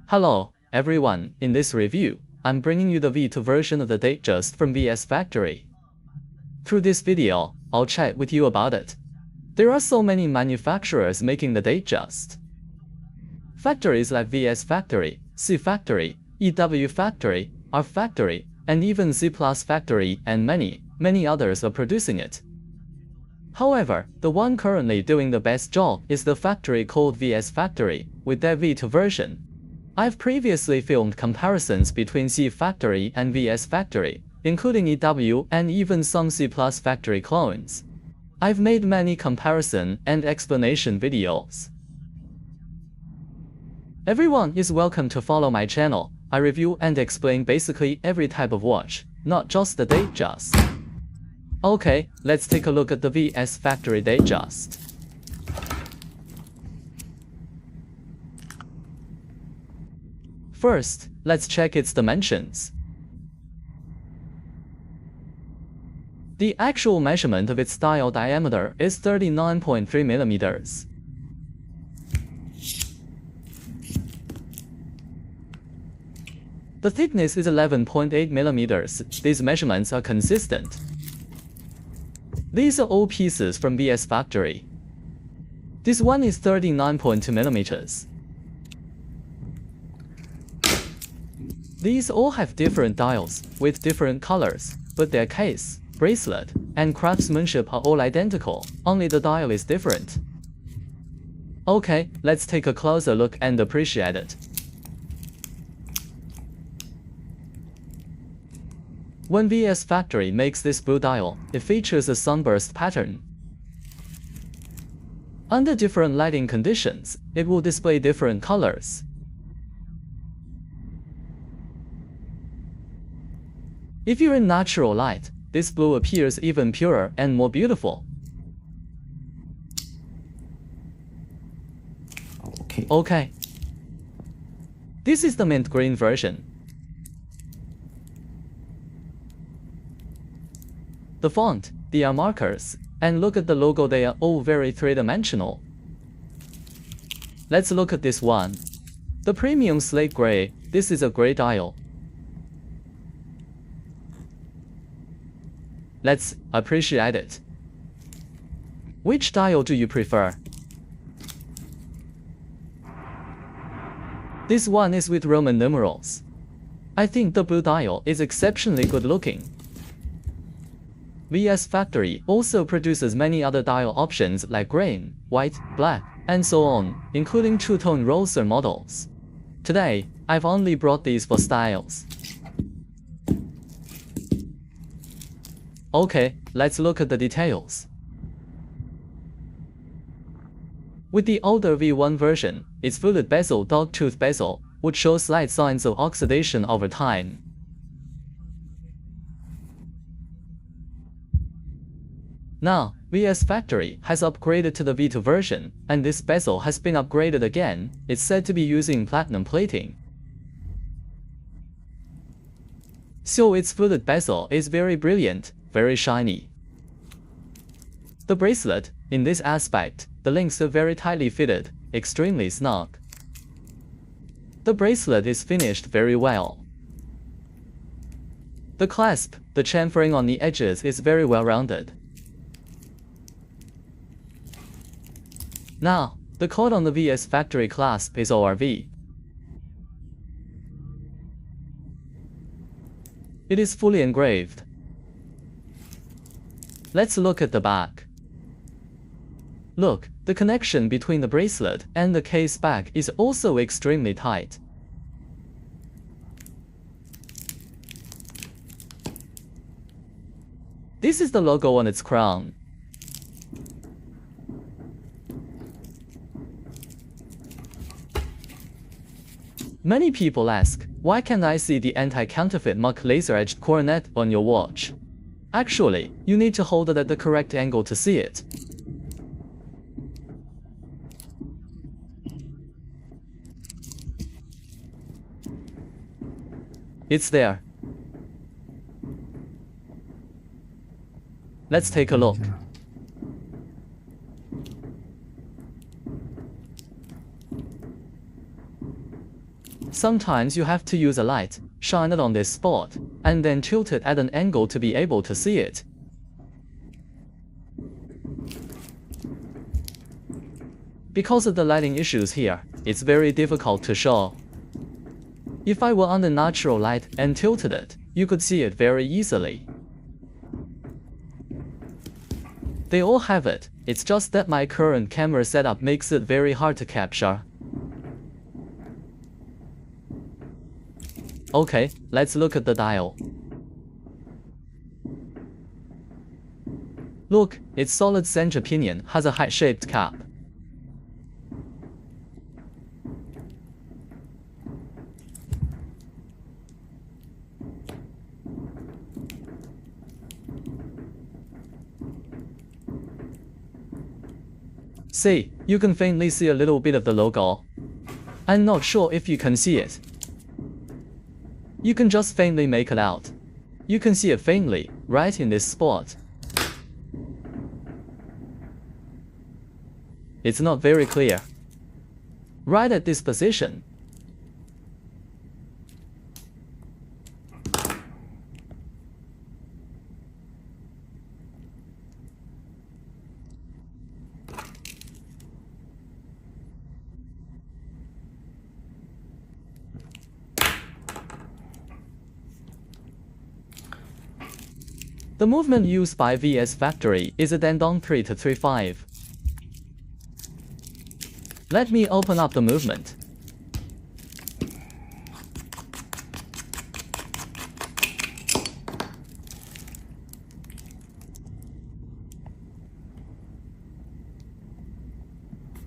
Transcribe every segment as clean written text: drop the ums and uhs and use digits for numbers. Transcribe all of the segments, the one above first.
Hello, everyone. In this review, I'm bringing you the V2 version of the Datejust from VS Factory. Through this video, I'll chat with you about it. There are so many manufacturers making the Datejust. Factories like VS Factory, C Factory, EW Factory, R Factory, and even Z Plus Factory and many others are producing it. However, the one currently doing the best job is the factory called VS Factory, with their V2 version. I've previously filmed comparisons between C Factory and VS Factory, including EW and even some C Plus Factory clones. I've made many comparison and explanation videos. Everyone is welcome to follow my channel. I review and explain basically every type of watch, not just the Datejust. Okay, let's take a look at the VS Factory Datejust. First, let's check its dimensions. The actual measurement of its dial diameter is 39.3 mm. The thickness is 11.8 mm. These measurements are consistent. These are all pieces from VS Factory. This one is 39.2 mm. These all have different dials, with different colors, but their case, bracelet, and craftsmanship are all identical, only the dial is different. Okay, let's take a closer look and appreciate it. When VS Factory makes this blue dial, it features a sunburst pattern. Under different lighting conditions, it will display different colors. If you're in natural light, this blue appears even purer and more beautiful. Okay. This is the mint green version. The font, the markers, and look at the logo, they are all very three-dimensional. Let's look at this one. The premium slate gray, this is a gray dial. Let's appreciate it. Which dial do you prefer? This one is with Roman numerals. I think the blue dial is exceptionally good looking. VS Factory also produces many other dial options like green, white, black, and so on, including two-tone roller models. Today, I've only brought these for styles. Okay, let's look at the details. With the older V1 version, its fluted bezel dogtooth bezel would show slight signs of oxidation over time. Now, VS Factory has upgraded to the V2 version, and this bezel has been upgraded again. It's said to be using platinum plating. So its fluted bezel is very brilliant, very shiny. The bracelet, in this aspect, the links are very tightly fitted, extremely snug. The bracelet is finished very well. The clasp, the chamfering on the edges is very well rounded. Now, the code on the VS Factory clasp is ORV. It is fully engraved. Let's look at the back. Look, the connection between the bracelet and the case back is also extremely tight. This is the logo on its crown. Many people ask, why can't I see the anti-counterfeit mark laser-edged coronet on your watch? Actually, you need to hold it at the correct angle to see it. It's there. Let's take a look. Sometimes you have to use a light, shine it on this spot, and then tilt it at an angle to be able to see it. Because of the lighting issues here, it's very difficult to show. If I were under natural light and tilted it, you could see it very easily. They all have it, it's just that my current camera setup makes it very hard to capture. Okay, let's look at the dial. Look, its solid center pinion has a heart-shaped cap. See, you can faintly see a little bit of the logo. I'm not sure if you can see it. You can just faintly make it out. You can see it faintly, right in this spot. It's not very clear. Right at this position. The movement used by VS Factory is a Dandong 3-35. Let me open up the movement.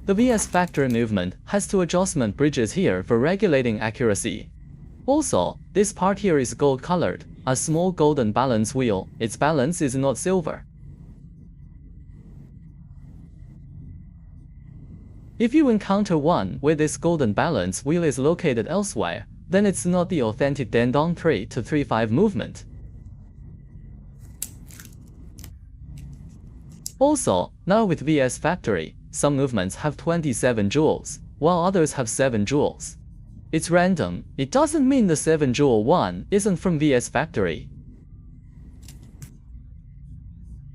The VS Factory movement has two adjustment bridges here for regulating accuracy. Also, this part here is gold colored, a small golden balance wheel, its balance is not silver. If you encounter one where this golden balance wheel is located elsewhere, then it's not the authentic Dandong 3-35 movement. Also, now with VS Factory, some movements have 27 jewels, while others have 7 jewels. It's random, it doesn't mean the 7 jewel one isn't from VS Factory.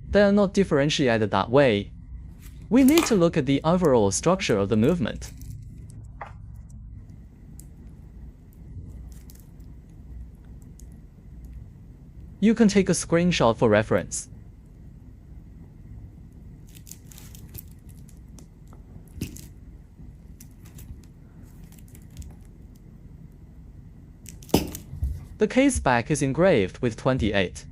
They are not differentiated that way. We need to look at the overall structure of the movement. You can take a screenshot for reference. The case back is engraved with 28.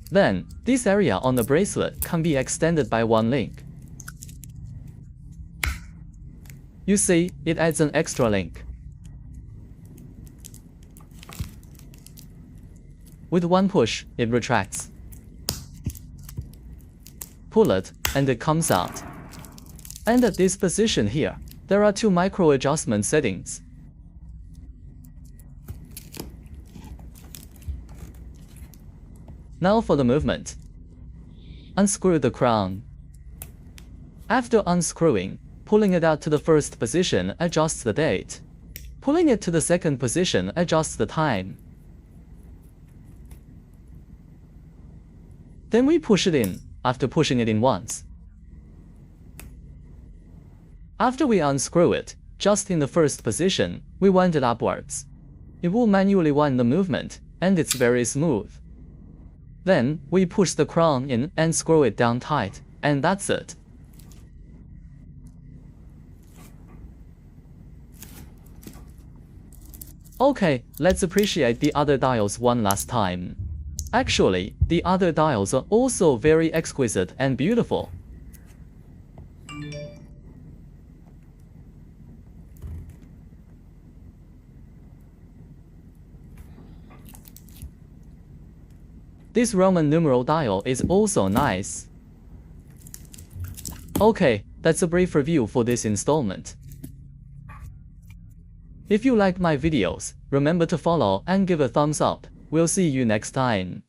Then, this area on the bracelet can be extended by one link. You see, it adds an extra link. With one push, it retracts. Pull it, and it comes out. And at this position here, there are 2 micro adjustment settings. Now for the movement. Unscrew the crown. After unscrewing, pulling it out to the first position adjusts the date. Pulling it to the second position adjusts the time. Then we push it in, after pushing it in once. After we unscrew it, just in the first position, we wind it upwards. It will manually wind the movement, and it's very smooth. Then, we push the crown in and screw it down tight, and that's it. Okay, let's appreciate the other dials one last time. Actually, the other dials are also very exquisite and beautiful. This Roman numeral dial is also nice. Okay, that's a brief review for this installment. If you like my videos, remember to follow and give a thumbs up. We'll see you next time.